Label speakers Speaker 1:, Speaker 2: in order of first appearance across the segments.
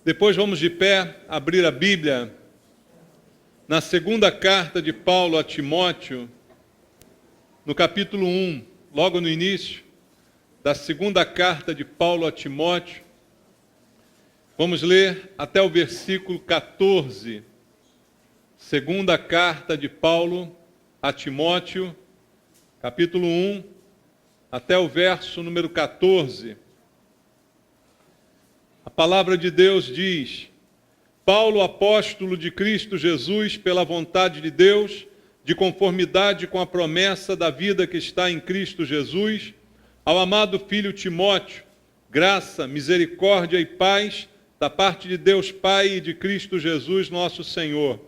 Speaker 1: Depois vamos de pé abrir a Bíblia na segunda carta de Paulo a Timóteo, no capítulo 1, logo no início da segunda carta de Paulo a Timóteo. Vamos ler até o versículo 14. Segunda carta de Paulo a Timóteo, capítulo 1, até o verso número 14. A palavra de Deus diz: Paulo, apóstolo de Cristo Jesus, pela vontade de Deus, de conformidade com a promessa da vida que está em Cristo Jesus, ao amado filho Timóteo, graça, misericórdia e paz da parte de Deus Pai e de Cristo Jesus, nosso Senhor.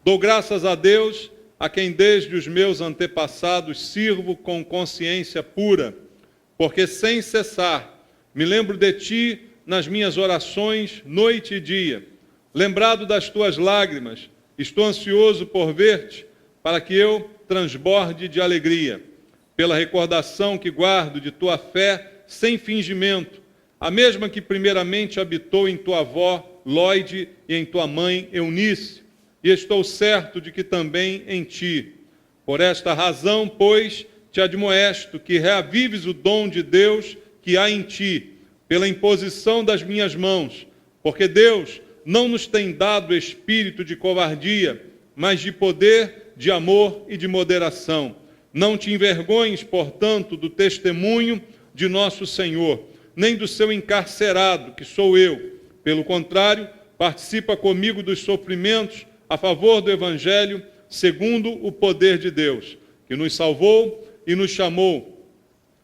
Speaker 1: Dou graças a Deus, a quem desde os meus antepassados sirvo com consciência pura, porque sem cessar me lembro de ti nas minhas orações, noite e dia. Lembrado das tuas lágrimas, estou ansioso por ver-te, para que eu transborde de alegria, pela recordação que guardo de tua fé sem fingimento, a mesma que primeiramente habitou em tua avó, Lóide, e em tua mãe, Eunice, e estou certo de que também em ti. Por esta razão, pois, te admoesto que reavives o dom de Deus que há em ti, pela imposição das minhas mãos, porque Deus não nos tem dado espírito de covardia, mas de poder, de amor e de moderação. Não te envergonhes, portanto, do testemunho de nosso Senhor, nem do seu encarcerado, que sou eu. Pelo contrário, participa comigo dos sofrimentos a favor do Evangelho, segundo o poder de Deus, que nos salvou e nos chamou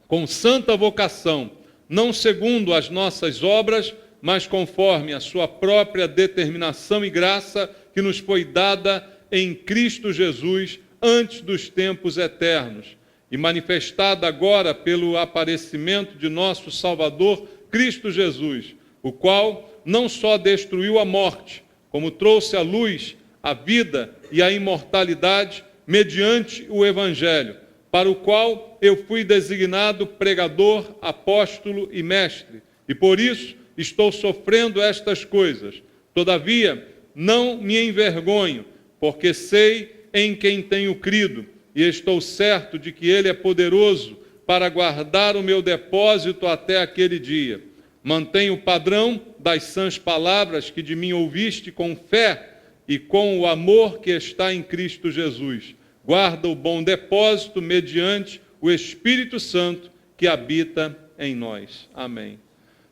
Speaker 1: com santa vocação, não segundo as nossas obras, mas conforme a sua própria determinação e graça que nos foi dada em Cristo Jesus antes dos tempos eternos, e manifestada agora pelo aparecimento de nosso Salvador, Cristo Jesus, o qual não só destruiu a morte, como trouxe à luz a vida e a imortalidade mediante o Evangelho, para o qual eu fui designado pregador, apóstolo e mestre, e por isso estou sofrendo estas coisas. Todavia, não me envergonho, porque sei em quem tenho crido, e estou certo de que Ele é poderoso para guardar o meu depósito até aquele dia. Mantenho o padrão das sãs palavras que de mim ouviste com fé e com o amor que está em Cristo Jesus. Guarda o bom depósito mediante o Espírito Santo que habita em nós. Amém.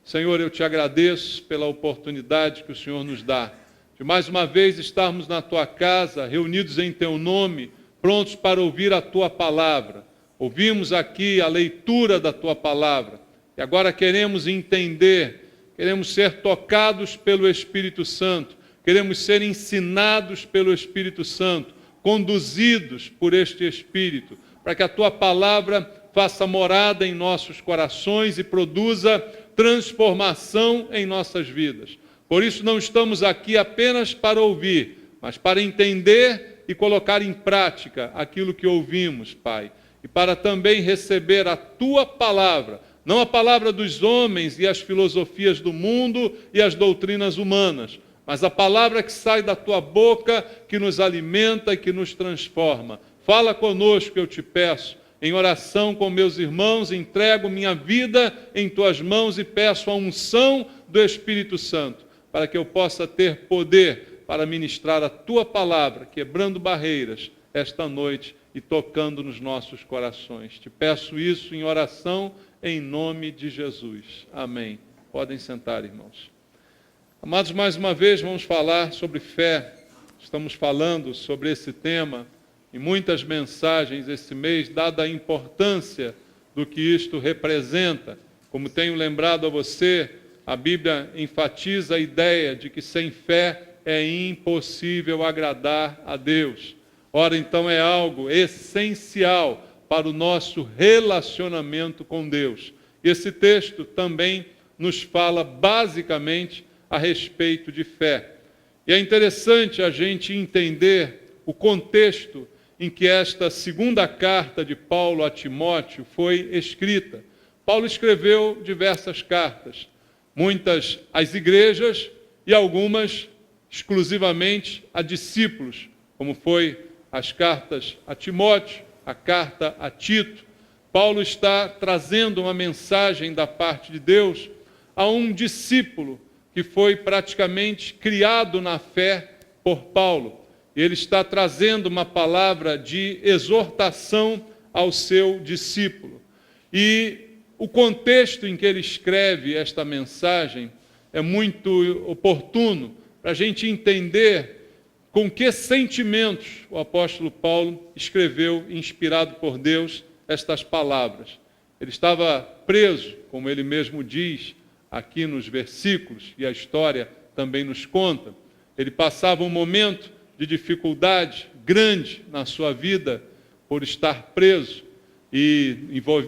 Speaker 1: Senhor, eu te agradeço pela oportunidade que o Senhor nos dá de mais uma vez estarmos na tua casa, reunidos em teu nome, prontos para ouvir a tua palavra. Ouvimos aqui a leitura da tua palavra e agora queremos entender, queremos ser tocados pelo Espírito Santo, queremos ser ensinados pelo Espírito Santo, conduzidos por este Espírito, para que a tua palavra faça morada em nossos corações e produza transformação em nossas vidas. Por isso não estamos aqui apenas para ouvir, mas para entender e colocar em prática aquilo que ouvimos, Pai, e para também receber a tua palavra, não a palavra dos homens e as filosofias do mundo e as doutrinas humanas, mas a palavra que sai da tua boca, que nos alimenta e que nos transforma. Fala conosco, eu te peço. Em oração com meus irmãos, entrego minha vida em tuas mãos e peço a unção do Espírito Santo, para que eu possa ter poder para ministrar a tua palavra, quebrando barreiras esta noite e tocando nos nossos corações. Te peço isso em oração, em nome de Jesus. Amém. Podem sentar, irmãos. Amados, mais uma vez vamos falar sobre fé. Estamos falando sobre esse tema em muitas mensagens esse mês, dada a importância do que isto representa. Como tenho lembrado a você, a Bíblia enfatiza a ideia de que sem fé é impossível agradar a Deus. Ora, então é algo essencial para o nosso relacionamento com Deus. Esse texto também nos fala basicamente a respeito de fé. E é interessante a gente entender o contexto em que esta segunda carta de Paulo a Timóteo foi escrita. Paulo escreveu diversas cartas, muitas às igrejas e algumas exclusivamente a discípulos, como foi as cartas a Timóteo, a carta a Tito. Paulo está trazendo uma mensagem da parte de Deus a um discípulo que foi praticamente criado na fé por Paulo. Ele está trazendo uma palavra de exortação ao seu discípulo. E o contexto em que ele escreve esta mensagem é muito oportuno para a gente entender com que sentimentos o apóstolo Paulo escreveu, inspirado por Deus, estas palavras. Ele estava preso, como ele mesmo diz aqui nos versículos, e a história também nos conta. Ele passava um momento de dificuldade grande na sua vida por estar preso e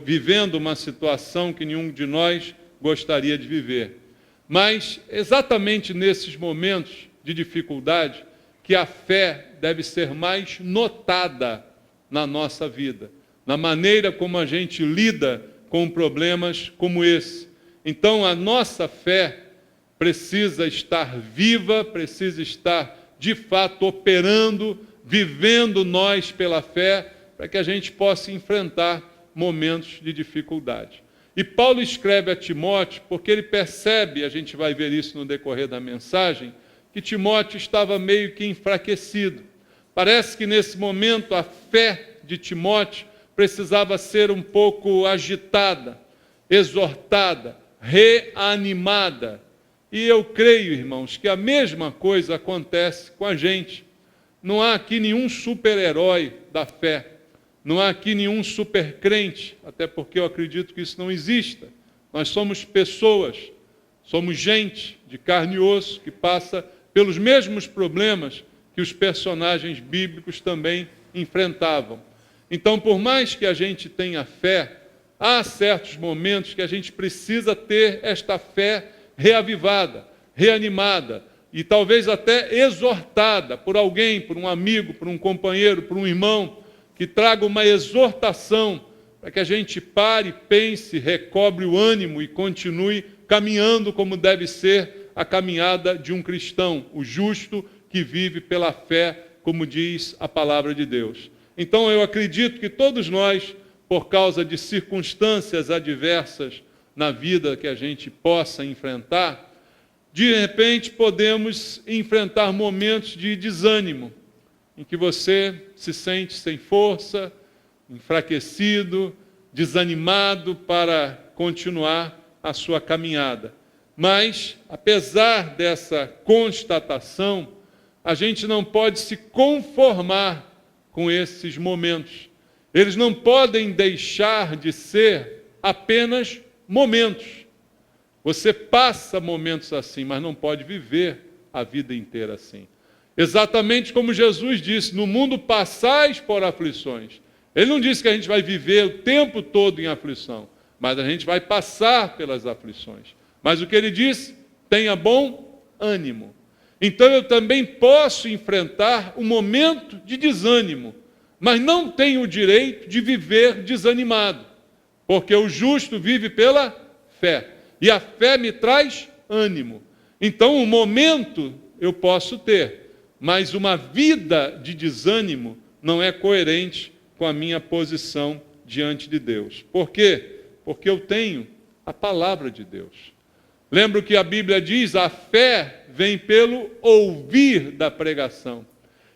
Speaker 1: vivendo uma situação que nenhum de nós gostaria de viver. Mas exatamente nesses momentos de dificuldade que a fé deve ser mais notada na nossa vida, na maneira como a gente lida com problemas como esse. Então, a nossa fé precisa estar viva, precisa estar, de fato, operando, vivendo nós pela fé, para que a gente possa enfrentar momentos de dificuldade. E Paulo escreve a Timóteo porque ele percebe, a gente vai ver isso no decorrer da mensagem, que Timóteo estava meio que enfraquecido. Parece que nesse momento a fé de Timóteo precisava ser um pouco agitada, exortada, reanimada. E eu creio, irmãos, que a mesma coisa acontece com a gente. Não há aqui nenhum super-herói da fé. Não há aqui nenhum super-crente, até porque eu acredito que isso não exista. Nós somos pessoas, somos gente de carne e osso que passa pelos mesmos problemas que os personagens bíblicos também enfrentavam. Então, por mais que a gente tenha fé, há certos momentos que a gente precisa ter esta fé reavivada, reanimada e talvez até exortada por alguém, por um amigo, por um companheiro, por um irmão, que traga uma exortação para que a gente pare, pense, recobre o ânimo e continue caminhando como deve ser a caminhada de um cristão, o justo que vive pela fé, como diz a palavra de Deus. Então eu acredito que todos nós, por causa de circunstâncias adversas na vida que a gente possa enfrentar, de repente podemos enfrentar momentos de desânimo, em que você se sente sem força, enfraquecido, desanimado para continuar a sua caminhada. Mas, apesar dessa constatação, a gente não pode se conformar com esses momentos. Eles não podem deixar de ser apenas momentos. Você passa momentos assim, mas não pode viver a vida inteira assim. Exatamente como Jesus disse, no mundo passais por aflições. Ele não disse que a gente vai viver o tempo todo em aflição, mas a gente vai passar pelas aflições. Mas o que ele disse? Tenha bom ânimo. Então eu também posso enfrentar um momento de desânimo, mas não tenho o direito de viver desanimado, porque o justo vive pela fé, e a fé me traz ânimo. Então um momento eu posso ter, mas uma vida de desânimo não é coerente com a minha posição diante de Deus. Por quê? Porque eu tenho a palavra de Deus. Lembro que a Bíblia diz, a fé vem pelo ouvir da pregação.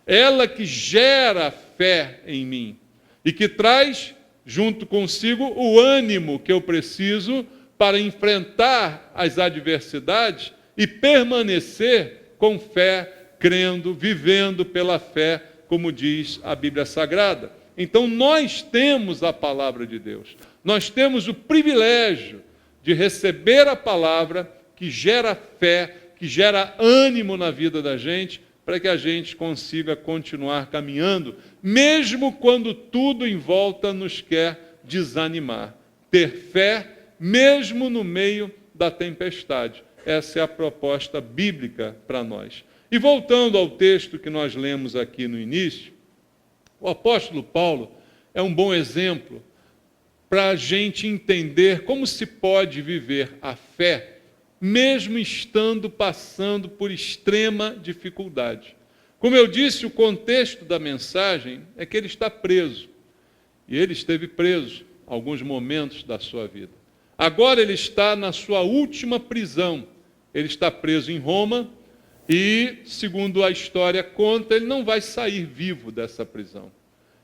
Speaker 1: Ela que gera fé em mim e que traz junto consigo o ânimo que eu preciso para enfrentar as adversidades e permanecer com fé, crendo, vivendo pela fé, como diz a Bíblia Sagrada. Então nós temos a palavra de Deus. Nós temos o privilégio de receber a palavra que gera fé, que gera ânimo na vida da gente, para que a gente consiga continuar caminhando, mesmo quando tudo em volta nos quer desanimar. Ter fé, mesmo no meio da tempestade. Essa é a proposta bíblica para nós. E voltando ao texto que nós lemos aqui no início, o apóstolo Paulo é um bom exemplo para a gente entender como se pode viver a fé mesmo estando passando por extrema dificuldade. Como eu disse, o contexto da mensagem é que ele está preso. E ele esteve preso alguns momentos da sua vida. Agora ele está na sua última prisão. Ele está preso em Roma e, segundo a história conta, ele não vai sair vivo dessa prisão.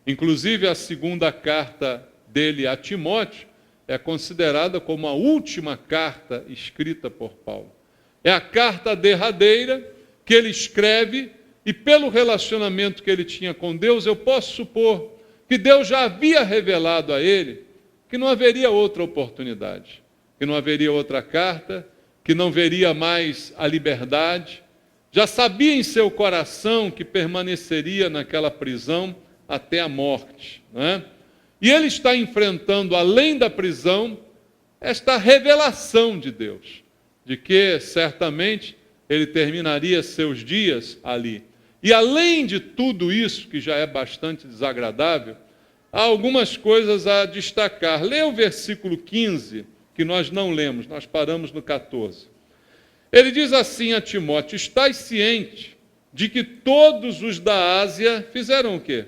Speaker 1: Inclusive, a segunda carta dele a Timóteo é considerada como a última carta escrita por Paulo. É a carta derradeira que ele escreve e, pelo relacionamento que ele tinha com Deus, eu posso supor que Deus já havia revelado a ele que não haveria outra oportunidade, que não haveria outra carta, que não veria mais a liberdade. Já sabia em seu coração que permaneceria naquela prisão até a morte, não é? E ele está enfrentando, além da prisão, esta revelação de Deus, de que certamente ele terminaria seus dias ali. E além de tudo isso, que já é bastante desagradável, há algumas coisas a destacar. Leia o versículo 15, que nós não lemos, nós paramos no 14. Ele diz assim a Timóteo: estás ciente de que todos os da Ásia fizeram o quê?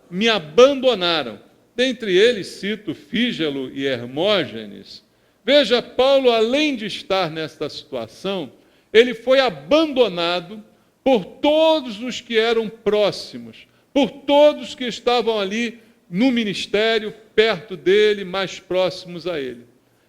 Speaker 1: Me abandonaram. Dentre eles cito Fígelo e Hermógenes. Veja, Paulo, além de estar nesta situação, ele foi abandonado por todos os que eram próximos, por todos que estavam ali no ministério, perto dele, mais próximos a ele.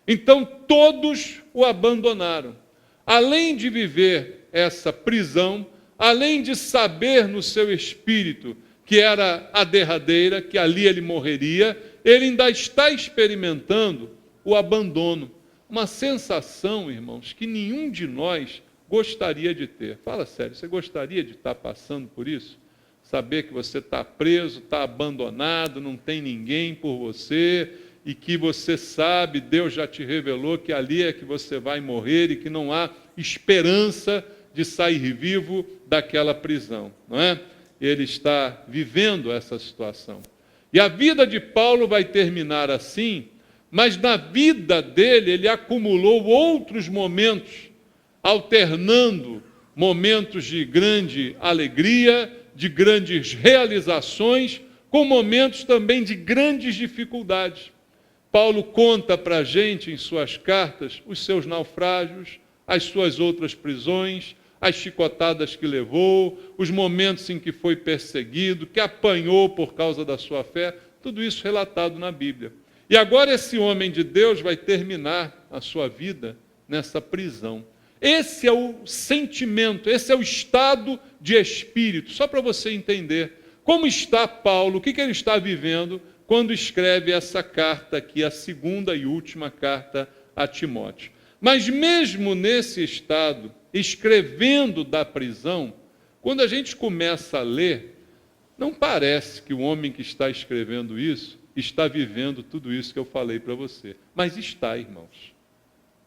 Speaker 1: Então, todos o abandonaram. Além de viver essa prisão, além de saber no seu espírito que era a derradeira, que ali ele morreria, ele ainda está experimentando o abandono. Uma sensação, irmãos, que nenhum de nós gostaria de ter. Fala sério, você gostaria de estar passando por isso? Saber que você está preso, está abandonado, não tem ninguém por você, e que você sabe, Deus já te revelou que ali é que você vai morrer e que não há esperança de sair vivo daquela prisão, não é? Ele está vivendo essa situação. E a vida de Paulo vai terminar assim, mas na vida dele ele acumulou outros momentos, alternando momentos de grande alegria, de grandes realizações, com momentos também de grandes dificuldades. Paulo conta para a gente em suas cartas os seus naufrágios, as suas outras prisões, as chicotadas que levou, os momentos em que foi perseguido, que apanhou por causa da sua fé, tudo isso relatado na Bíblia. E agora esse homem de Deus vai terminar a sua vida nessa prisão. Esse é o sentimento, esse é o estado de espírito, só para você entender como está Paulo, o que ele está vivendo quando escreve essa carta aqui, a segunda e última carta a Timóteo. Mas mesmo nesse estado, escrevendo da prisão, quando a gente começa a ler, não parece que o homem que está escrevendo isso está vivendo tudo isso que eu falei para você. Mas está, irmãos.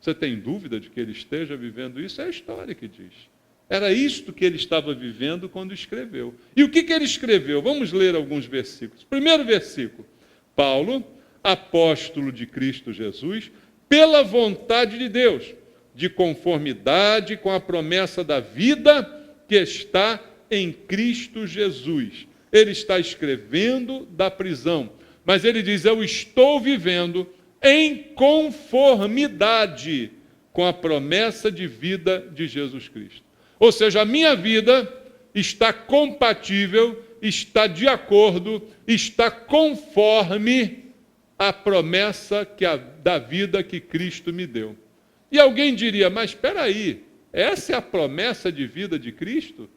Speaker 1: Você tem dúvida de que ele esteja vivendo isso? É a história que diz. Era isto que ele estava vivendo quando escreveu. E o que ele escreveu? Vamos ler alguns versículos. Primeiro versículo. Paulo, apóstolo de Cristo Jesus, pela vontade de Deus, de conformidade com a promessa da vida que está em Cristo Jesus. Ele está escrevendo da prisão, mas ele diz: eu estou vivendo em conformidade com a promessa de vida de Jesus Cristo. Ou seja, a minha vida está compatível, está de acordo, está conforme a promessa da vida que Cristo me deu. E alguém diria: mas espera aí, essa é a promessa de vida de Cristo?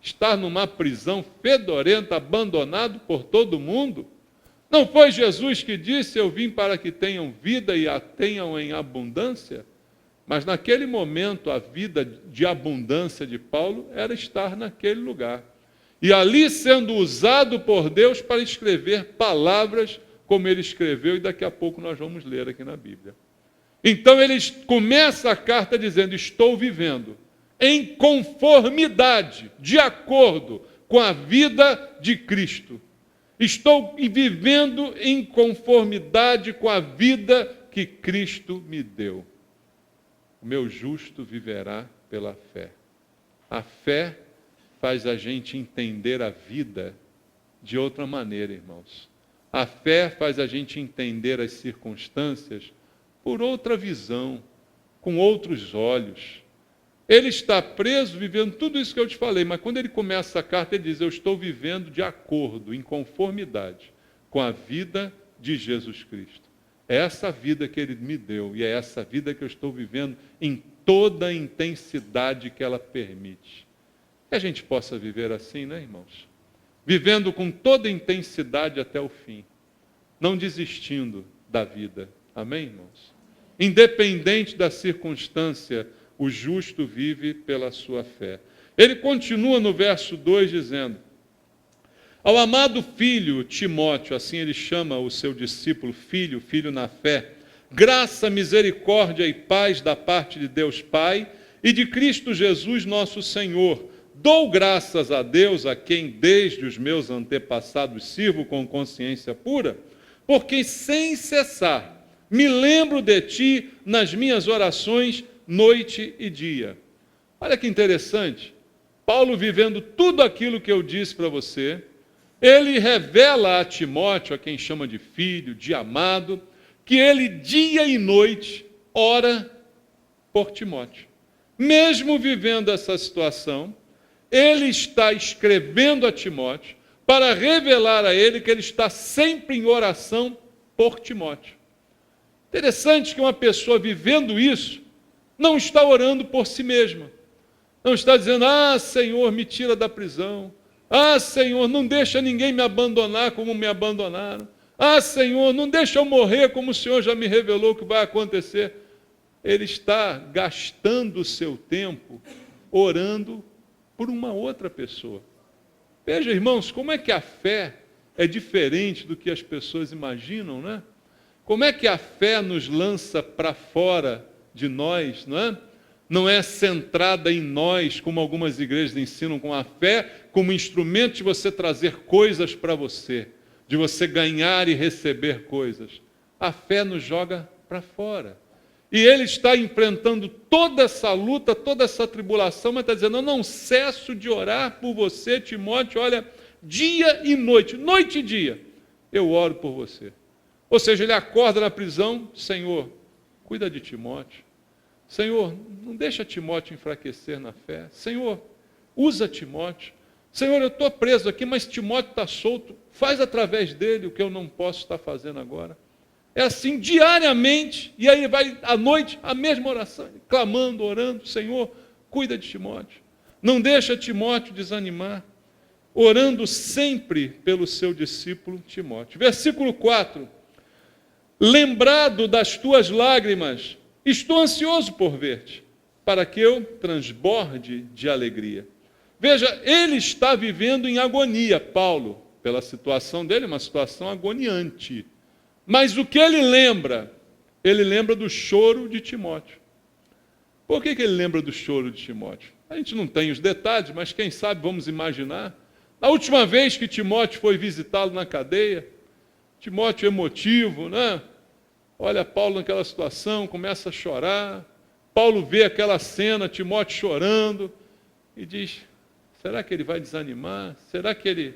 Speaker 1: Estar numa prisão fedorenta, abandonado por todo mundo? Não foi Jesus que disse: eu vim para que tenham vida e a tenham em abundância? Mas naquele momento, a vida de abundância de Paulo era estar naquele lugar. E ali sendo usado por Deus para escrever palavras como ele escreveu, e daqui a pouco nós vamos ler aqui na Bíblia. Então ele começa a carta dizendo: estou vivendo em conformidade, de acordo com a vida de Cristo. Estou vivendo em conformidade com a vida que Cristo me deu. O meu justo viverá pela fé. A fé faz a gente entender a vida de outra maneira, irmãos. A fé faz a gente entender as circunstâncias por outra visão, com outros olhos. Ele está preso, vivendo tudo isso que eu te falei, mas quando ele começa a carta, ele diz: eu estou vivendo de acordo, em conformidade com a vida de Jesus Cristo. É essa vida que ele me deu e é essa vida que eu estou vivendo em toda a intensidade que ela permite. Que a gente possa viver assim, né, irmãos? Vivendo com toda a intensidade até o fim, não desistindo da vida. Amém, irmãos? Independente da circunstância, o justo vive pela sua fé. Ele continua no verso 2 dizendo: ao amado filho Timóteo, assim ele chama o seu discípulo, filho na fé, graça, misericórdia e paz da parte de Deus Pai e de Cristo Jesus nosso Senhor. Dou graças a Deus, a quem desde os meus antepassados sirvo com consciência pura, porque sem cessar me lembro de ti nas minhas orações noite e dia. Olha que interessante, Paulo vivendo tudo aquilo que eu disse para você, ele revela a Timóteo, a quem chama de filho, de amado, que ele dia e noite ora por Timóteo. Mesmo vivendo essa situação, ele está escrevendo a Timóteo para revelar a ele que ele está sempre em oração por Timóteo. Interessante que uma pessoa vivendo isso não está orando por si mesma. Não está dizendo: ah, Senhor, me tira da prisão. Ah, Senhor, não deixa ninguém me abandonar como me abandonaram. Ah, Senhor, não deixa eu morrer como o Senhor já me revelou que vai acontecer. Ele está gastando o seu tempo orando por uma outra pessoa. Veja, irmãos, como é que a fé é diferente do que as pessoas imaginam, né? Como é que a fé nos lança para fora de nós, não é? Não é centrada em nós, como algumas igrejas ensinam, com a fé como instrumento de você trazer coisas para você, de você ganhar e receber coisas. A fé nos joga para fora. E ele está enfrentando toda essa luta, toda essa tribulação, mas está dizendo: eu não cesso de orar por você, Timóteo, olha, dia e noite e dia, eu oro por você. Ou seja, ele acorda na prisão: Senhor, cuida de Timóteo. Senhor, não deixa Timóteo enfraquecer na fé. Senhor, usa Timóteo. Senhor, eu estou preso aqui, mas Timóteo está solto. Faz através dele o que eu não posso estar fazendo agora. É assim diariamente, e aí vai à noite a mesma oração, clamando, orando: Senhor, cuida de Timóteo. Não deixa Timóteo desanimar, orando sempre pelo seu discípulo Timóteo. Versículo 4: lembrado das tuas lágrimas, estou ansioso por ver-te, para que eu transborde de alegria. Veja, ele está vivendo em agonia, Paulo, pela situação dele, uma situação agoniante. Mas o que ele lembra? Ele lembra do choro de Timóteo. Por que ele lembra do choro de Timóteo? A gente não tem os detalhes, mas quem sabe vamos imaginar. Na última vez que Timóteo foi visitá-lo na cadeia, Timóteo emotivo, né? Olha Paulo naquela situação, começa a chorar. Paulo vê aquela cena, Timóteo chorando, e diz: será que ele vai desanimar? Será que ele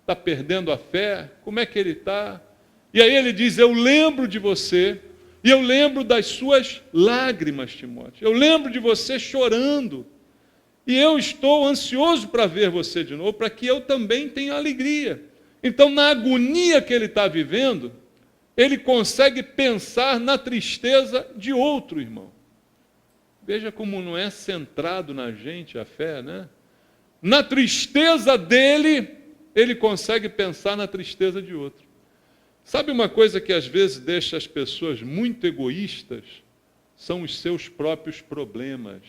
Speaker 1: está perdendo a fé? Como é que ele está? E aí ele diz: eu lembro de você, e eu lembro das suas lágrimas, Timóteo. Eu lembro de você chorando, e eu estou ansioso para ver você de novo, para que eu também tenha alegria. Então, na agonia que ele está vivendo, ele consegue pensar na tristeza de outro irmão. Veja como não é centrado na gente a fé, né? Na tristeza dele, ele consegue pensar na tristeza de outro. Sabe uma coisa que às vezes deixa as pessoas muito egoístas? São os seus próprios problemas.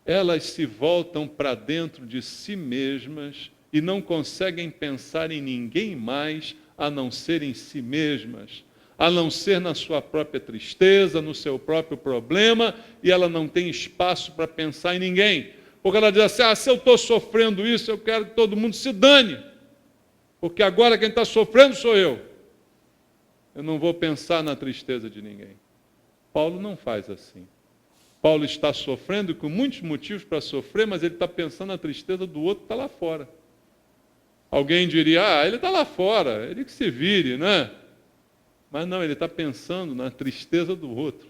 Speaker 1: Elas se voltam para dentro de si mesmas e não conseguem pensar em ninguém mais a não ser em si mesmas, a não ser na sua própria tristeza, no seu próprio problema, e ela não tem espaço para pensar em ninguém. Porque ela diz assim: se eu estou sofrendo isso, eu quero que todo mundo se dane, porque agora quem está sofrendo sou eu. Eu não vou pensar na tristeza de ninguém. Paulo não faz assim. Paulo está sofrendo, com muitos motivos para sofrer, mas ele está pensando na tristeza do outro que está lá fora. Alguém diria, ele está lá fora, ele que se vire, né? Mas não, ele está pensando na tristeza do outro.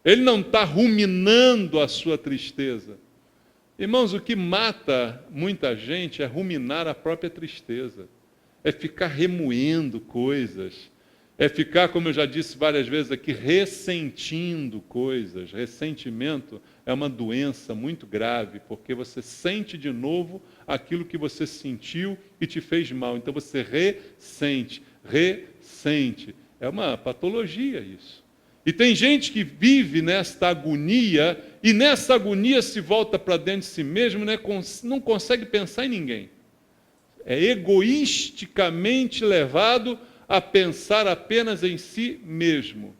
Speaker 1: Ele não está ruminando a sua tristeza. Irmãos, o que mata muita gente é ruminar a própria tristeza. É ficar remoendo coisas. É ficar, como eu já disse várias vezes aqui, ressentindo coisas. Ressentimento é uma doença muito grave, porque você sente de novo aquilo que você sentiu e te fez mal. Então você ressente. É uma patologia isso. E tem gente que vive nesta agonia, e nessa agonia se volta para dentro de si mesmo, né? Não consegue pensar em ninguém. É egoisticamente levado a pensar apenas em si mesmo.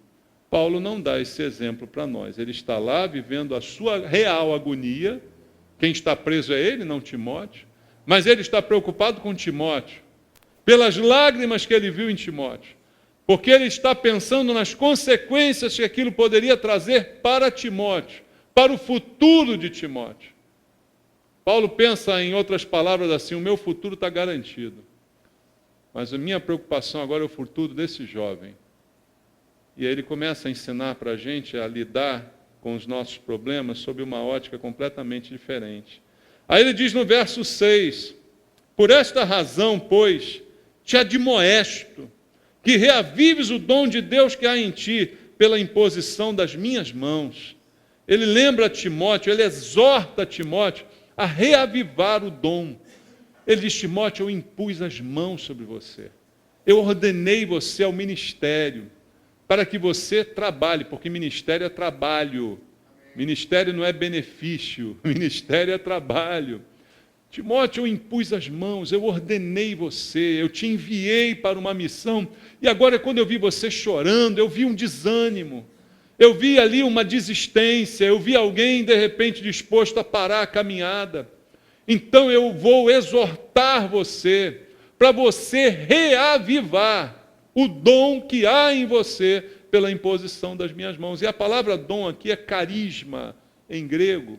Speaker 1: Paulo não dá esse exemplo para nós. Ele está lá vivendo a sua real agonia. Quem está preso é ele, não Timóteo. Mas ele está preocupado com Timóteo, pelas lágrimas que ele viu em Timóteo, porque ele está pensando nas consequências que aquilo poderia trazer para Timóteo, para o futuro de Timóteo. Paulo pensa, em outras palavras, assim: o meu futuro está garantido. Mas a minha preocupação agora é o futuro desse jovem. E aí ele começa a ensinar para a gente a lidar com os nossos problemas sob uma ótica completamente diferente. Aí ele diz no verso 6, por esta razão, pois, te admoesto, que reavives o dom de Deus que há em ti, pela imposição das minhas mãos. Ele lembra Timóteo, ele exorta Timóteo a reavivar o dom. Ele diz: Timóteo, eu impus as mãos sobre você. Eu ordenei você ao ministério, para que você trabalhe, porque ministério é trabalho. Ministério não é benefício, ministério é trabalho. Timóteo, eu impus as mãos, eu ordenei você, eu te enviei para uma missão, e agora quando eu vi você chorando, eu vi um desânimo, eu vi ali uma desistência, eu vi alguém de repente disposto a parar a caminhada. Então eu vou exortar você, para você reavivar o dom que há em você pela imposição das minhas mãos. E a palavra dom aqui é carisma, em grego,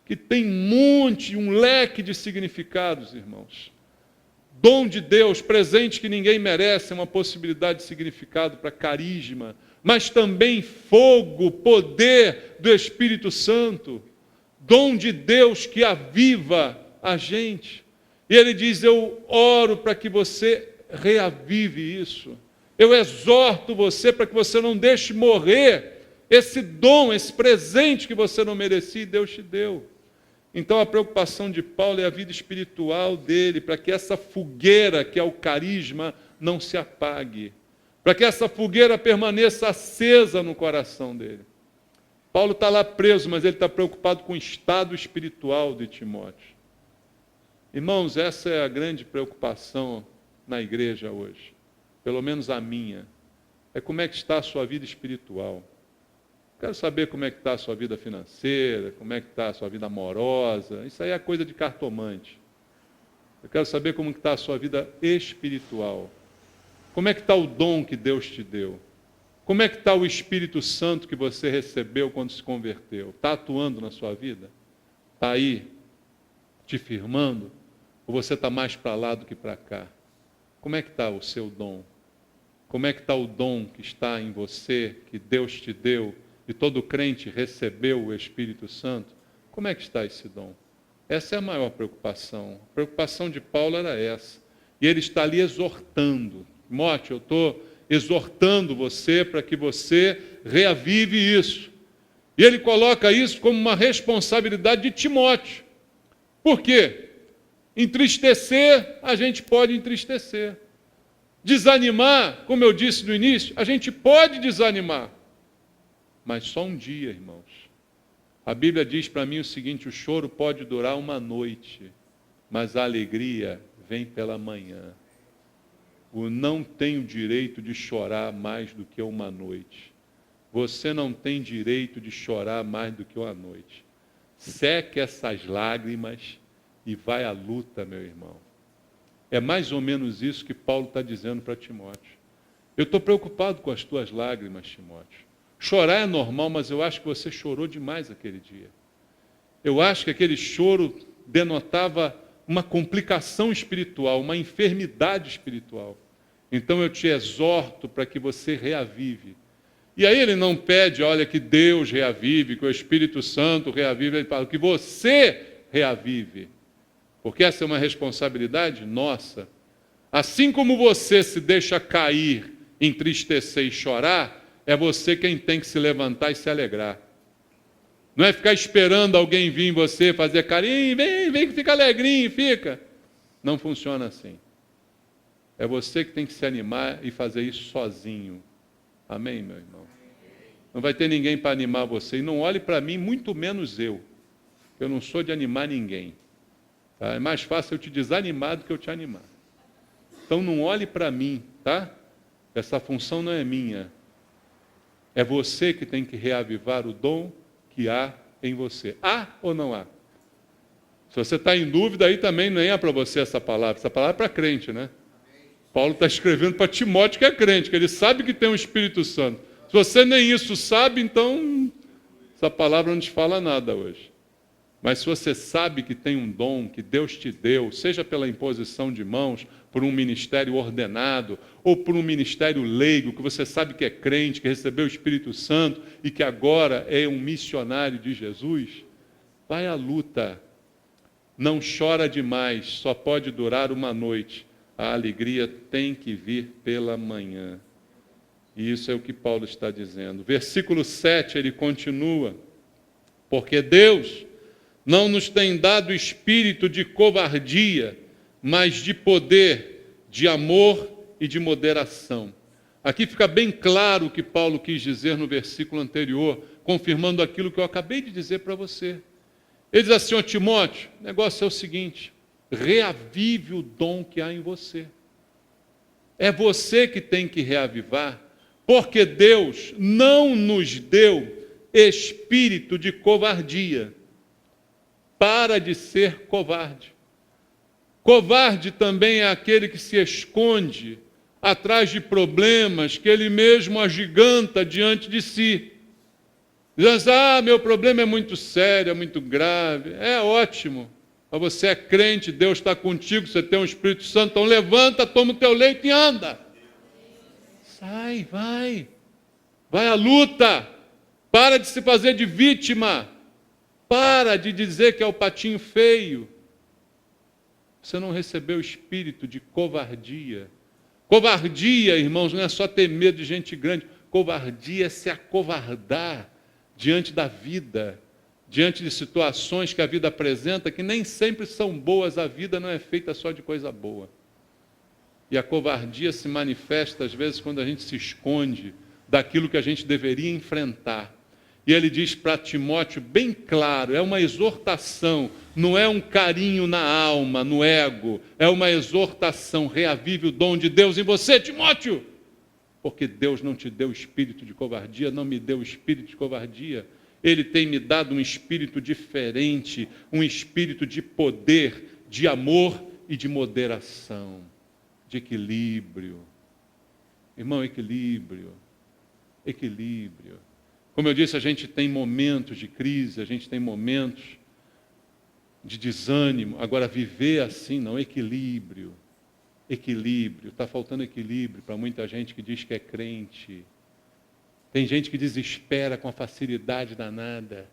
Speaker 1: que tem um leque de significados, irmãos. Dom de Deus, presente que ninguém merece, é uma possibilidade de significado para carisma, mas também fogo, poder do Espírito Santo, dom de Deus que aviva a gente. E ele diz: eu oro para que você reavive isso. Eu exorto você para que você não deixe morrer esse dom, esse presente que você não merecia e Deus te deu. Então a preocupação de Paulo é a vida espiritual dele, para que essa fogueira que é o carisma não se apague, para que essa fogueira permaneça acesa no coração dele. Paulo está lá preso, mas ele está preocupado com o estado espiritual de Timóteo. Irmãos, essa é a grande preocupação na igreja hoje, pelo menos a minha, é como é que está a sua vida espiritual. Quero saber como é que está a sua vida financeira, como é que está a sua vida amorosa. Isso aí é coisa de cartomante. Eu quero saber como está a sua vida espiritual. Como é que está o dom que Deus te deu? Como é que está o Espírito Santo que você recebeu quando se converteu? Está atuando na sua vida? Está aí te firmando? Ou você está mais para lá do que para cá? Como é que está o seu dom? Como é que está o dom que está em você, que Deus te deu, e todo crente recebeu o Espírito Santo? Como é que está esse dom? Essa é a maior preocupação. A preocupação de Paulo era essa. E ele está ali exortando. Timóteo, eu estou exortando você para que você reavive isso. E ele coloca isso como uma responsabilidade de Timóteo. Por quê? Entristecer, a gente pode entristecer. Desanimar, como eu disse no início, a gente pode desanimar. Mas só um dia, irmãos. A Bíblia diz para mim o seguinte: o choro pode durar uma noite, mas a alegria vem pela manhã. Eu não tenho direito de chorar mais do que uma noite. Você não tem direito de chorar mais do que uma noite. Seque essas lágrimas e vai à luta, meu irmão. É mais ou menos isso que Paulo está dizendo para Timóteo. Eu estou preocupado com as tuas lágrimas, Timóteo. Chorar é normal, mas eu acho que você chorou demais aquele dia. Eu acho que aquele choro denotava uma complicação espiritual, uma enfermidade espiritual. Então eu te exorto para que você reavive. E aí ele não pede, olha, que Deus reavive, que o Espírito Santo reavive, ele fala que você reavive. Porque essa é uma responsabilidade nossa. Assim como você se deixa cair, entristecer e chorar, é você quem tem que se levantar e se alegrar. Não é ficar esperando alguém vir em você, fazer carinho, vem que fica alegrinho, fica. Não funciona assim. É você que tem que se animar e fazer isso sozinho. Amém, meu irmão? Não vai ter ninguém para animar você. E não olhe para mim, muito menos eu. Eu não sou de animar ninguém. Tá? É mais fácil eu te desanimar do que eu te animar. Então não olhe para mim, tá? Essa função não é minha. É você que tem que reavivar o dom que há em você. Há ou não há? Se você está em dúvida, aí também nem é para você essa palavra. Essa palavra é para crente, né? Paulo está escrevendo para Timóteo, que é crente, que ele sabe que tem um Espírito Santo. Se você nem isso sabe, então essa palavra não te fala nada hoje. Mas se você sabe que tem um dom que Deus te deu, seja pela imposição de mãos, por um ministério ordenado, ou por um ministério leigo, que você sabe que é crente, que recebeu o Espírito Santo e que agora é um missionário de Jesus, vai à luta. Não chora demais, só pode durar uma noite. A alegria tem que vir pela manhã. E isso é o que Paulo está dizendo. Versículo 7, ele continua. Porque Deus não nos tem dado espírito de covardia, mas de poder, de amor e de moderação. Aqui fica bem claro o que Paulo quis dizer no versículo anterior, confirmando aquilo que eu acabei de dizer para você. Ele diz assim, ó Timóteo, o negócio é o seguinte, reavive o dom que há em você. É você que tem que reavivar, porque Deus não nos deu espírito de covardia. Para de ser covarde. Covarde também é aquele que se esconde atrás de problemas que ele mesmo agiganta diante de si. Diz, meu problema é muito sério, é muito grave. É ótimo. Mas você é crente, Deus está contigo, você tem um Espírito Santo, então levanta, toma o teu leito e anda. Sai, vai. Vai à luta. Para de se fazer de vítima. Para de dizer que é o patinho feio. Você não recebeu o espírito de covardia. Covardia, irmãos, não é só ter medo de gente grande. Covardia é se acovardar diante da vida, diante de situações que a vida apresenta, que nem sempre são boas. A vida não é feita só de coisa boa. E a covardia se manifesta, às vezes, quando a gente se esconde daquilo que a gente deveria enfrentar. E ele diz para Timóteo, bem claro, é uma exortação, não é um carinho na alma, no ego, é uma exortação, reavive o dom de Deus em você, Timóteo, porque Deus não te deu espírito de covardia, não me deu espírito de covardia, Ele tem me dado um espírito diferente, um espírito de poder, de amor e de moderação, de equilíbrio. Irmão, equilíbrio. Como eu disse, a gente tem momentos de crise, a gente tem momentos de desânimo. Agora, viver assim, não, equilíbrio. Está faltando equilíbrio para muita gente que diz que é crente. Tem gente que desespera com a facilidade danada.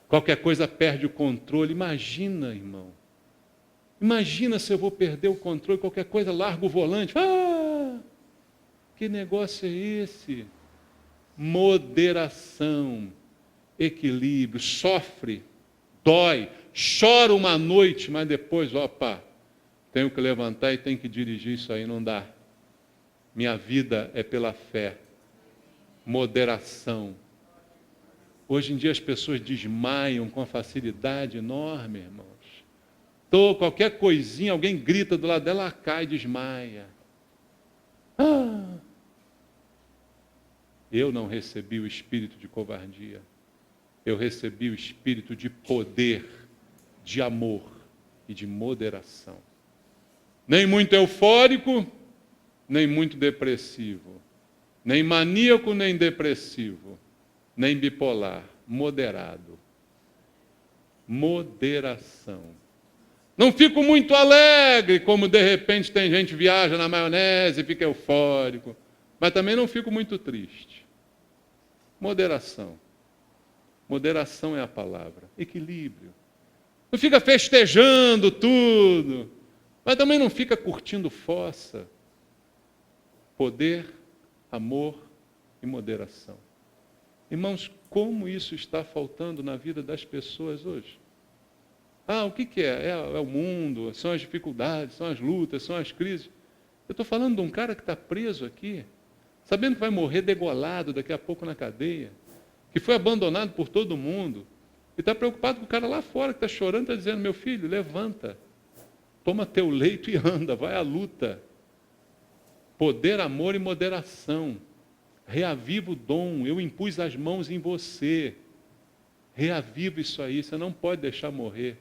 Speaker 1: Qualquer coisa perde o controle. Imagina, irmão. Imagina se eu vou perder o controle, qualquer coisa, largo o volante. Que negócio é esse? Moderação, equilíbrio, sofre, dói, chora uma noite, mas depois, tenho que levantar e tenho que dirigir isso aí, não dá. Minha vida é pela fé. Moderação. Hoje em dia as pessoas desmaiam com uma facilidade enorme, irmãos. Qualquer coisinha, alguém grita do lado dela, ela cai e desmaia. Eu não recebi o espírito de covardia. Eu recebi o espírito de poder, de amor e de moderação. Nem muito eufórico, nem muito depressivo. Nem maníaco, nem depressivo. nem bipolar, moderado. Moderação. Não fico muito alegre, como de repente tem gente que viaja na maionese e fica eufórico, mas também não fico muito triste. Moderação. Moderação é a palavra. Equilíbrio. Não fica festejando tudo, mas também não fica curtindo fossa. Poder, amor e moderação. Irmãos, como isso está faltando na vida das pessoas hoje? O que é? É o mundo, são as dificuldades, são as lutas, são as crises. Eu estou falando de um cara que está preso aqui, sabendo que vai morrer degolado daqui a pouco na cadeia, que foi abandonado por todo mundo, e está preocupado com o cara lá fora que está chorando, está dizendo, meu filho, levanta, toma teu leito e anda, vai à luta. Poder, amor e moderação. Reaviva o dom, eu impus as mãos em você. Reaviva isso aí, você não pode deixar morrer.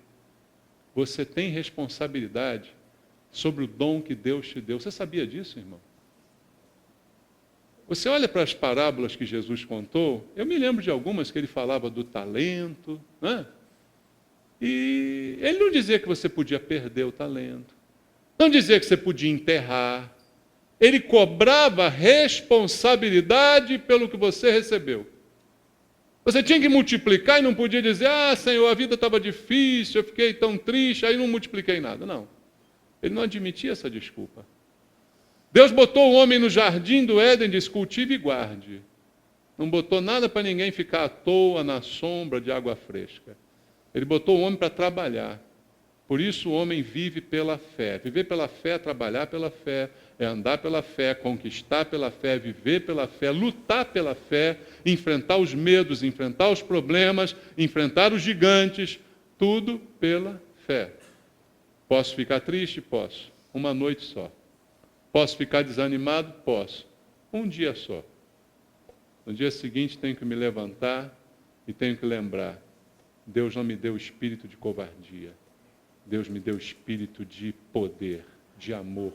Speaker 1: Você tem responsabilidade sobre o dom que Deus te deu. Você sabia disso, irmão? Você olha para as parábolas que Jesus contou, eu me lembro de algumas que ele falava do talento, né? E ele não dizia que você podia perder o talento, não dizia que você podia enterrar, ele cobrava responsabilidade pelo que você recebeu. Você tinha que multiplicar e não podia dizer, Senhor, a vida estava difícil, eu fiquei tão triste, aí não multipliquei nada. Não, ele não admitia essa desculpa. Deus botou o homem no jardim do Éden, disse, cultive e guarde. Não botou nada para ninguém ficar à toa na sombra de água fresca. Ele botou o homem para trabalhar. Por isso o homem vive pela fé. Viver pela fé é trabalhar pela fé, é andar pela fé, conquistar pela fé, viver pela fé, lutar pela fé, enfrentar os medos, enfrentar os problemas, enfrentar os gigantes, tudo pela fé. Posso ficar triste? Posso. Uma noite só. Posso ficar desanimado? Posso. Um dia só. No dia seguinte tenho que me levantar e tenho que lembrar, Deus não me deu espírito de covardia. Deus me deu espírito de poder, de amor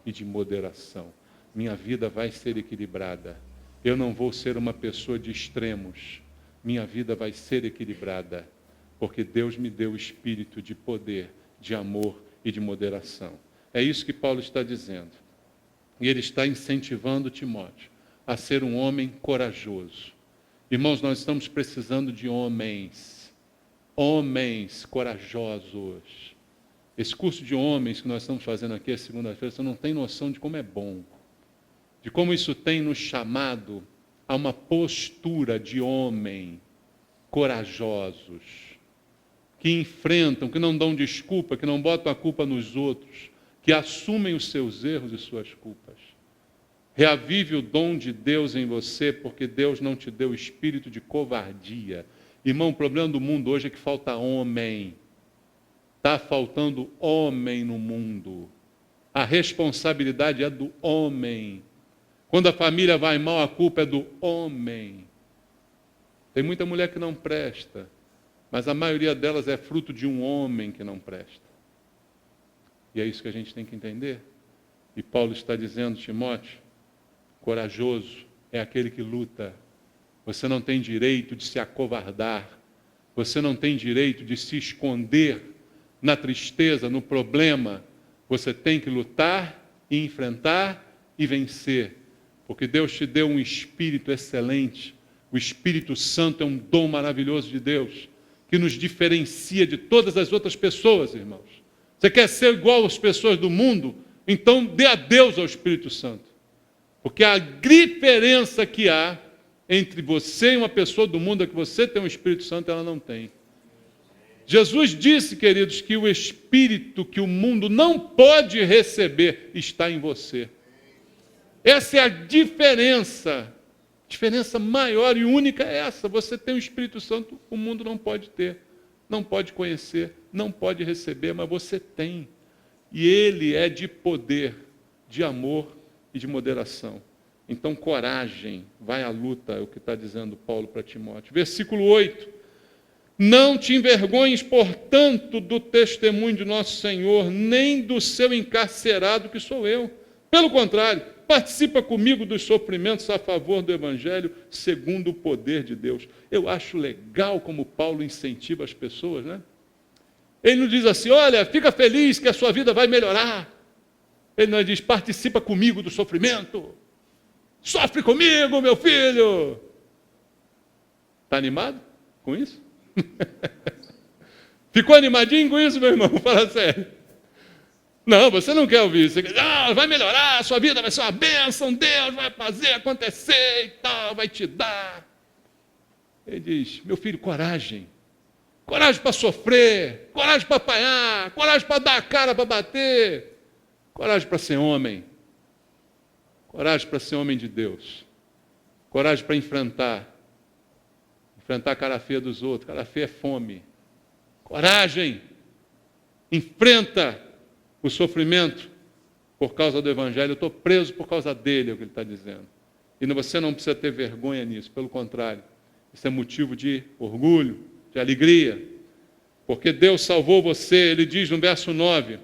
Speaker 1: e de moderação. Minha vida vai ser equilibrada. Eu não vou ser uma pessoa de extremos. Minha vida vai ser equilibrada, porque Deus me deu espírito de poder, de amor e de moderação. É isso que Paulo está dizendo. E ele está incentivando Timóteo a ser um homem corajoso. Irmãos, nós estamos precisando de homens corajosos. Esse curso de homens que nós estamos fazendo aqui, a segunda-feira, você não tem noção de como é bom, de como isso tem nos chamado a uma postura de homem corajosos, que enfrentam, que não dão desculpa, que não botam a culpa nos outros, que assumem os seus erros e suas culpas. Reavive o dom de Deus em você, porque Deus não te deu espírito de covardia. Irmão, o problema do mundo hoje é que falta homem. Está faltando homem no mundo. A responsabilidade é do homem. Quando a família vai mal, a culpa é do homem. Tem muita mulher que não presta, mas a maioria delas é fruto de um homem que não presta. E é isso que a gente tem que entender. E Paulo está dizendo, Timóteo, corajoso é aquele que luta. Você não tem direito de se acovardar. Você não tem direito de se esconder na tristeza, no problema. Você tem que lutar e enfrentar e vencer. Porque Deus te deu um espírito excelente. O Espírito Santo é um dom maravilhoso de Deus, que nos diferencia de todas as outras pessoas, irmãos. Você quer ser igual às pessoas do mundo? Então dê adeus ao Espírito Santo. Porque a diferença que há entre você e uma pessoa do mundo é que você tem um Espírito Santo e ela não tem. Jesus disse, queridos, que o Espírito que o mundo não pode receber está em você. Essa é a diferença. A diferença maior e única é essa. Você tem o Espírito Santo, o mundo não pode ter, não pode conhecer, não pode receber, mas você tem. E ele é de poder, de amor e de moderação. Então, coragem, vai à luta, é o que está dizendo Paulo para Timóteo. Versículo 8. Não te envergonhes, portanto, do testemunho de nosso Senhor, nem do seu encarcerado, que sou eu. Pelo contrário, participa comigo dos sofrimentos a favor do Evangelho, segundo o poder de Deus. Eu acho legal como Paulo incentiva as pessoas, né? Ele não diz assim, olha, fica feliz que a sua vida vai melhorar. Ele não diz, participa comigo do sofrimento. Sofre comigo, meu filho. Está animado com isso? Ficou animadinho com isso, meu irmão? Fala sério. Não, você não quer ouvir isso. Você quer, vai melhorar, a sua vida vai ser uma bênção, Deus vai fazer acontecer e tal, vai te dar. Ele diz, meu filho, coragem. Coragem para sofrer, coragem para apanhar, coragem para dar a cara para bater, coragem para ser homem, coragem para ser homem de Deus, coragem para enfrentar a cara feia dos outros. Cara feia é fome. Coragem, enfrenta o sofrimento por causa do Evangelho. Eu estou preso por causa dele, é o que ele está dizendo. E você não precisa ter vergonha nisso, pelo contrário, isso é motivo de orgulho, de alegria, porque Deus salvou você. Ele diz no verso 9,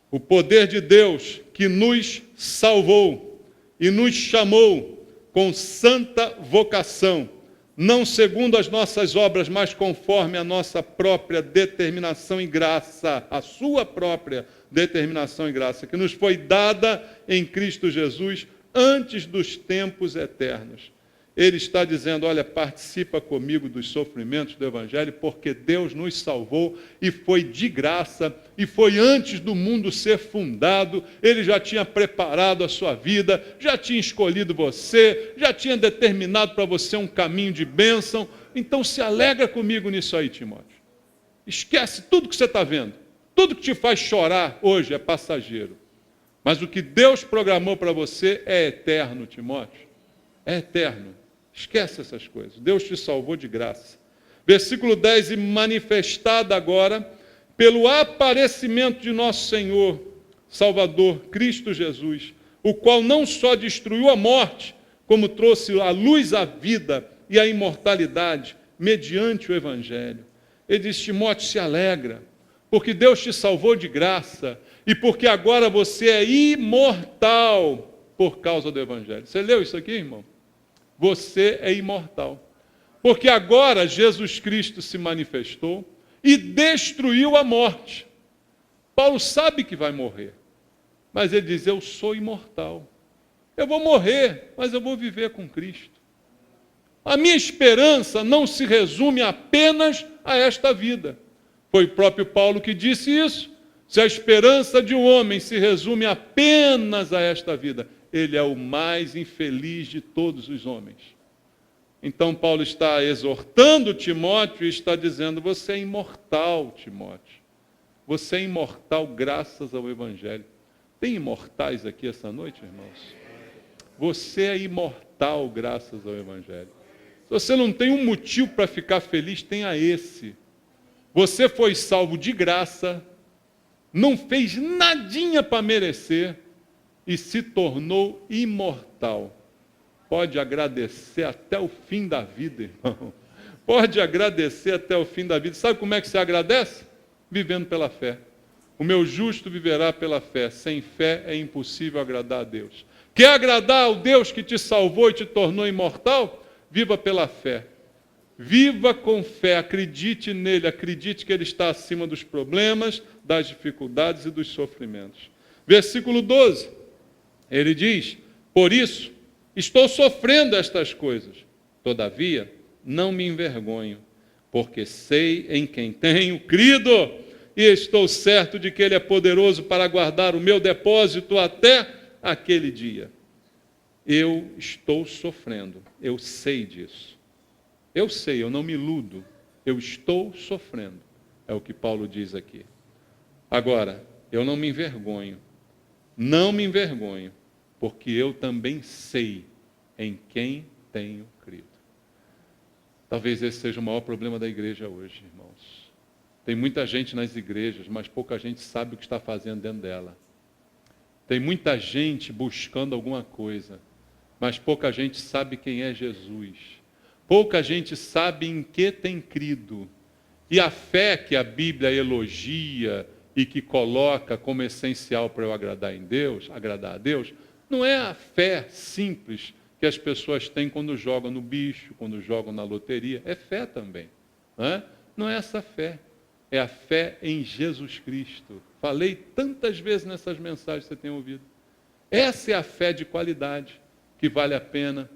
Speaker 1: o poder de Deus que nos salvou e nos chamou com santa vocação, não segundo as nossas obras, mas conforme a nossa própria determinação e graça, a sua própria determinação e graça, que nos foi dada em Cristo Jesus antes dos tempos eternos. Ele está dizendo, olha, participa comigo dos sofrimentos do Evangelho, porque Deus nos salvou e foi de graça, e foi antes do mundo ser fundado. Ele já tinha preparado a sua vida, já tinha escolhido você, já tinha determinado para você um caminho de bênção. Então se alegra comigo nisso aí, Timóteo. Esquece tudo que você está vendo. Tudo que te faz chorar hoje é passageiro. Mas o que Deus programou para você é eterno, Timóteo. É eterno. Esquece essas coisas. Deus te salvou de graça. Versículo 10, e manifestada agora pelo aparecimento de nosso Senhor, Salvador, Cristo Jesus, o qual não só destruiu a morte, como trouxe à luz a vida e a imortalidade, mediante o Evangelho. Ele diz, Timóteo, se alegra, porque Deus te salvou de graça, e porque agora você é imortal por causa do Evangelho. Você leu isso aqui, irmão? Você é imortal. Porque agora Jesus Cristo se manifestou e destruiu a morte. Paulo sabe que vai morrer, mas ele diz, eu sou imortal. Eu vou morrer, mas eu vou viver com Cristo. A minha esperança não se resume apenas a esta vida. Foi o próprio Paulo que disse isso. Se a esperança de um homem se resume apenas a esta vida, ele é o mais infeliz de todos os homens. Então Paulo está exortando Timóteo e está dizendo, você é imortal, Timóteo. Você é imortal graças ao Evangelho. Tem imortais aqui essa noite, irmãos? Você é imortal graças ao Evangelho. Se você não tem um motivo para ficar feliz, tenha esse. Você foi salvo de graça, não fez nadinha para merecer, e se tornou imortal. Pode agradecer até o fim da vida, irmão. Pode agradecer até o fim da vida. Sabe como é que se agradece? Vivendo pela fé. O meu justo viverá pela fé. Sem fé é impossível agradar a Deus. Quer agradar ao Deus que te salvou e te tornou imortal? Viva pela fé. Viva com fé, acredite nele, acredite que ele está acima dos problemas, das dificuldades e dos sofrimentos. Versículo 12. Ele diz, por isso, estou sofrendo estas coisas. Todavia, não me envergonho, porque sei em quem tenho crido, e estou certo de que ele é poderoso para guardar o meu depósito até aquele dia. Eu estou sofrendo, eu sei disso. Eu sei, eu não me iludo, eu estou sofrendo. É o que Paulo diz aqui. Agora, eu não me envergonho. Não me envergonho, porque eu também sei em quem tenho crido. Talvez esse seja o maior problema da igreja hoje, irmãos. Tem muita gente nas igrejas, mas pouca gente sabe o que está fazendo dentro dela. Tem muita gente buscando alguma coisa, mas pouca gente sabe quem é Jesus. Pouca gente sabe em que tem crido. E a fé que a Bíblia elogia e que coloca como essencial para eu agradar a Deus, Não é a fé simples que as pessoas têm quando jogam no bicho, quando jogam na loteria. É fé também. Não é essa fé. É a fé em Jesus Cristo. Falei tantas vezes nessas mensagens que você tem ouvido. Essa é a fé de qualidade, que vale a pena,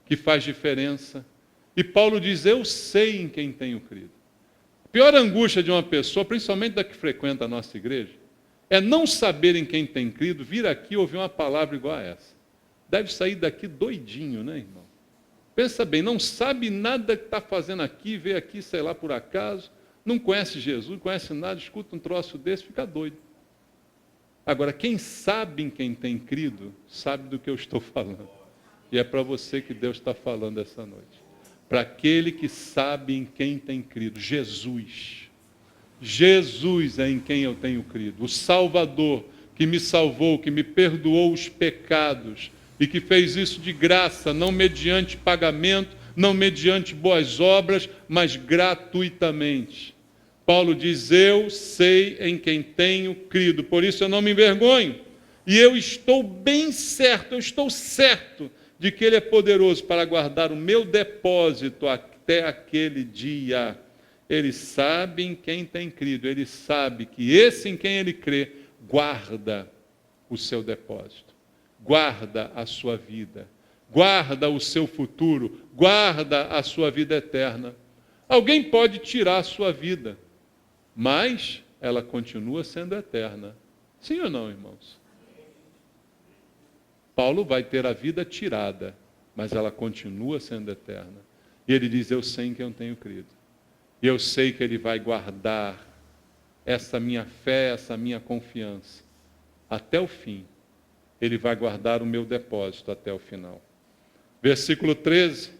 Speaker 1: que faz diferença. E Paulo diz, eu sei em quem tenho crido. A pior angústia de uma pessoa, principalmente da que frequenta a nossa igreja, é não saber em quem tem crido, vir aqui e ouvir uma palavra igual a essa. Deve sair daqui doidinho, né, irmão? Pensa bem, não sabe nada que está fazendo aqui, veio aqui, sei lá, por acaso, não conhece Jesus, não conhece nada, escuta um troço desse, fica doido. Agora, quem sabe em quem tem crido, sabe do que eu estou falando. E é para você que Deus está falando essa noite. Para aquele que sabe em quem tem crido, Jesus. Jesus é em quem eu tenho crido. O Salvador que me salvou, que me perdoou os pecados e que fez isso de graça, não mediante pagamento, não mediante boas obras, mas gratuitamente. Paulo diz, eu sei em quem tenho crido, por isso eu não me envergonho. E eu estou bem certo, eu estou certo de que Ele é poderoso para guardar o meu depósito até aquele dia. Ele sabe em quem tem crido, ele sabe que esse em quem ele crê guarda o seu depósito, guarda a sua vida, guarda o seu futuro, guarda a sua vida eterna. Alguém pode tirar a sua vida, mas ela continua sendo eterna. Sim ou não, irmãos? Paulo vai ter a vida tirada, mas ela continua sendo eterna. E ele diz, eu sei em quem eu tenho crido. E eu sei que Ele vai guardar essa minha fé, essa minha confiança. Até o fim. Ele vai guardar o meu depósito até o final. Versículo 13.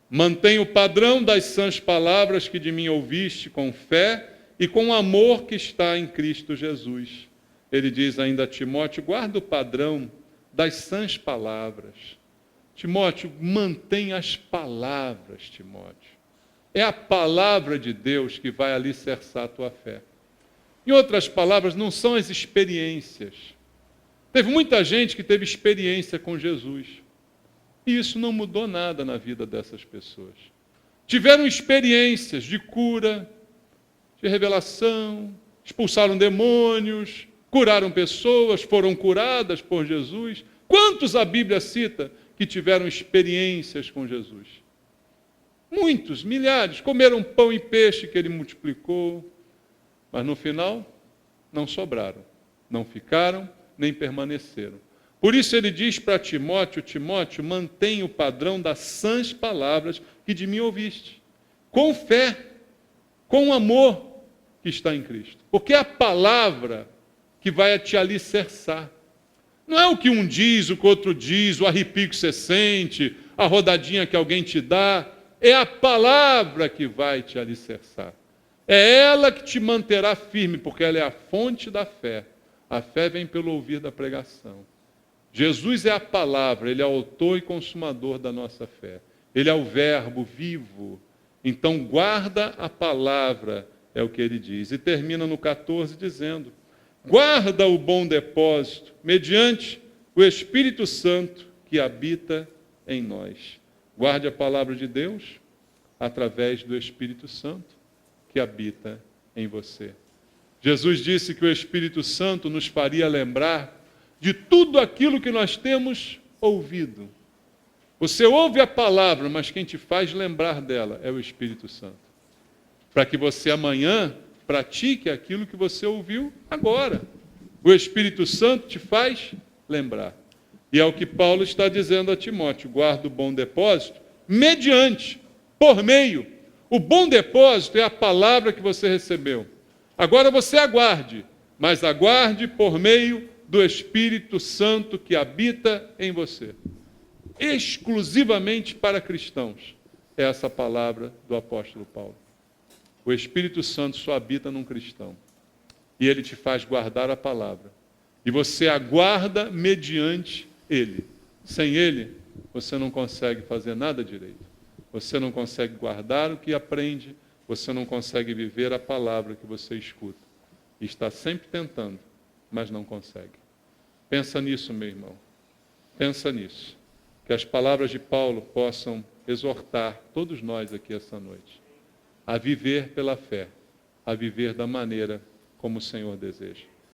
Speaker 1: Mantém o padrão das sãs palavras que de mim ouviste com fé e com o amor que está em Cristo Jesus. Ele diz ainda a Timóteo, guarda o padrão das sãs palavras. Timóteo, mantém as palavras, Timóteo. É a palavra de Deus que vai alicerçar a tua fé. Em outras palavras, não são as experiências. Teve muita gente que teve experiência com Jesus. E isso não mudou nada na vida dessas pessoas. Tiveram experiências de cura, de revelação, expulsaram demônios, curaram pessoas, foram curadas por Jesus. Quantos a Bíblia cita que tiveram experiências com Jesus? Muitos, milhares, comeram pão e peixe que ele multiplicou, mas no final não sobraram, não ficaram, nem permaneceram. Por isso ele diz para Timóteo, Timóteo, mantenha o padrão das sãs palavras que de mim ouviste, com fé, com amor que está em Cristo. Porque é a palavra que vai te alicerçar. Não é o que um diz, o que outro diz, o arrepio que você sente, a rodadinha que alguém te dá. É a palavra que vai te alicerçar. É ela que te manterá firme, porque ela é a fonte da fé. A fé vem pelo ouvir da pregação. Jesus é a palavra, Ele é autor e consumador da nossa fé. Ele é o verbo vivo. Então guarda a palavra, é o que ele diz. E termina no 14 dizendo, guarda o bom depósito, mediante o Espírito Santo que habita em nós. Guarde a palavra de Deus através do Espírito Santo que habita em você. Jesus disse que o Espírito Santo nos faria lembrar de tudo aquilo que nós temos ouvido. Você ouve a palavra, mas quem te faz lembrar dela é o Espírito Santo. Para que você amanhã pratique aquilo que você ouviu agora. O Espírito Santo te faz lembrar. E é o que Paulo está dizendo a Timóteo, guarda o bom depósito, mediante, por meio. O bom depósito é a palavra que você recebeu. Agora você aguarde, mas aguarde por meio do Espírito Santo que habita em você. Exclusivamente para cristãos, é essa palavra do apóstolo Paulo. O Espírito Santo só habita num cristão. E ele te faz guardar a palavra. E você aguarda mediante ele. Sem ele, você não consegue fazer nada direito. Você não consegue guardar o que aprende, você não consegue viver a palavra que você escuta. E está sempre tentando, mas não consegue. Pensa nisso, meu irmão. Pensa nisso. Que as palavras de Paulo possam exortar todos nós aqui essa noite a viver pela fé, a viver da maneira como o Senhor deseja.